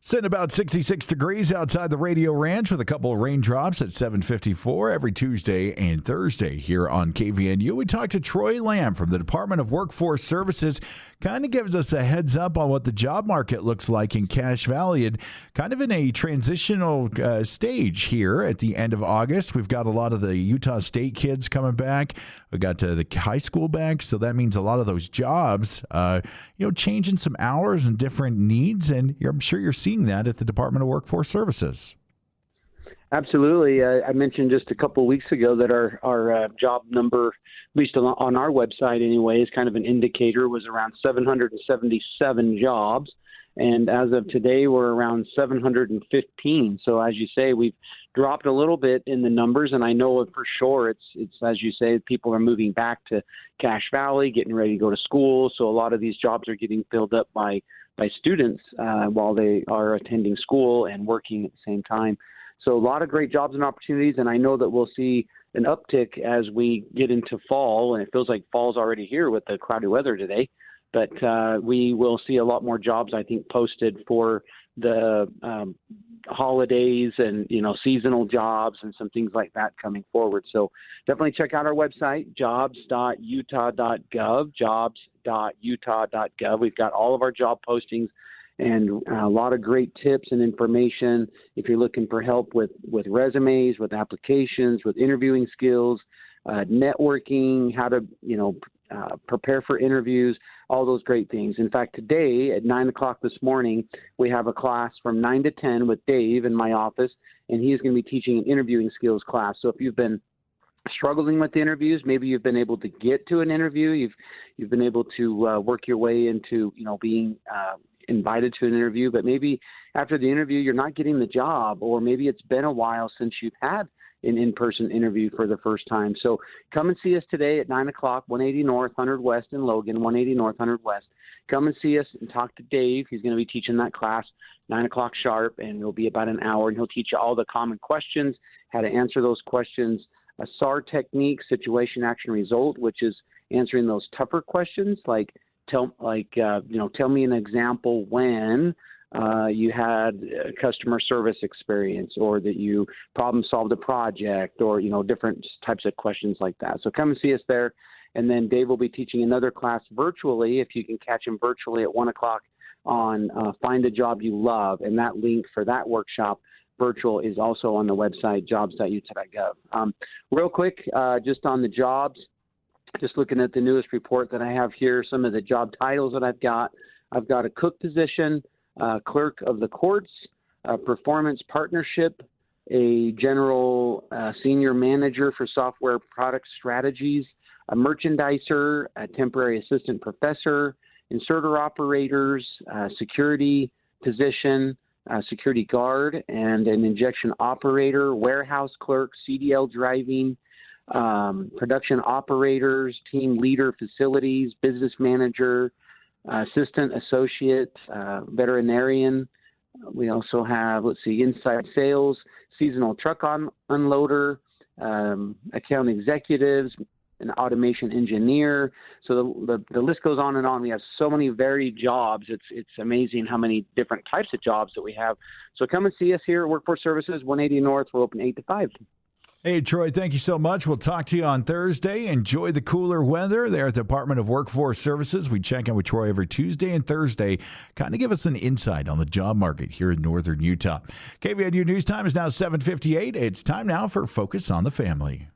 Sitting about 66 degrees outside the Radio Ranch with a couple of raindrops at 7:54 every Tuesday and Thursday here on KVNU. We talked to Troy Lamb from the Department of Workforce Services. Kind of gives us a heads up on what the job market looks like in Cache Valley and kind of in a transitional stage here at the end of August. We've got a lot of the Utah State kids coming back. We got the high school back, so that means a lot of those jobs, changing some hours and different needs, and I'm sure you're seeing that at the Department of Workforce Services. Absolutely. I mentioned just a couple of weeks ago that our job number, at least on our website anyway, is kind of an indicator, was around 777 jobs. And as of today, we're around 715. So as you say, we've dropped a little bit in the numbers, and I know for sure it's as you say, people are moving back to Cache Valley, getting ready to go to school. So a lot of these jobs are getting filled up by students while they are attending school and working at the same time. So a lot of great jobs and opportunities, and I know that we'll see an uptick as we get into fall, and it feels like fall's already here with the cloudy weather today. But we will see a lot more jobs, I think, posted for the holidays and, seasonal jobs and some things like that coming forward. So definitely check out our website, jobs.utah.gov, jobs.utah.gov. We've got all of our job postings and a lot of great tips and information if you're looking for help with resumes, with applications, with interviewing skills, networking, how to, prepare for interviews, all those great things. In fact, today at 9 o'clock this morning, we have a class from 9 to 10 with Dave in my office, and he's going to be teaching an interviewing skills class. So if you've been struggling with the interviews, maybe you've been able to get to an interview, you've been able to work your way into, being invited to an interview, but maybe after the interview, you're not getting the job, or maybe it's been a while since you've had an in-person interview for the first time. So come and see us today at 9 o'clock, 180 North, 100 West in Logan, 180 North, 100 West. Come and see us and talk to Dave. He's going to be teaching that class 9 o'clock sharp, and it'll be about an hour, and he'll teach you all the common questions, how to answer those questions, a SAR technique, situation, action, result, which is answering those tougher questions like tell me an example when you had a customer service experience, or that you problem solved a project, or, different types of questions like that. So come and see us there. And then Dave will be teaching another class virtually, if you can catch him virtually at 1 o'clock on Find a Job You Love. And that link for that workshop virtual is also on the website, jobs.utah.gov. Real quick, just on the jobs, just looking at the newest report that I have here, some of the job titles that I've got a cook position, clerk of the courts, performance partnership, a general senior manager for software product strategies, a merchandiser, a temporary assistant professor, inserter operators, security position, security guard, and an injection operator, warehouse clerk, CDL driving, production operators, team leader, facilities, business manager, assistant associate, veterinarian. We also have, inside sales, seasonal truck unloader, account executives, an automation engineer. So the list goes on and on. We have so many varied jobs. It's amazing how many different types of jobs that we have. So come and see us here at Workforce Services, 180 North. We're open 8 to 5. Hey, Troy, thank you so much. We'll talk to you on Thursday. Enjoy the cooler weather there at the Department of Workforce Services. We check in with Troy every Tuesday and Thursday, kind of give us an insight on the job market here in northern Utah. KVNU News Time is now 7:58. It's time now for Focus on the Family.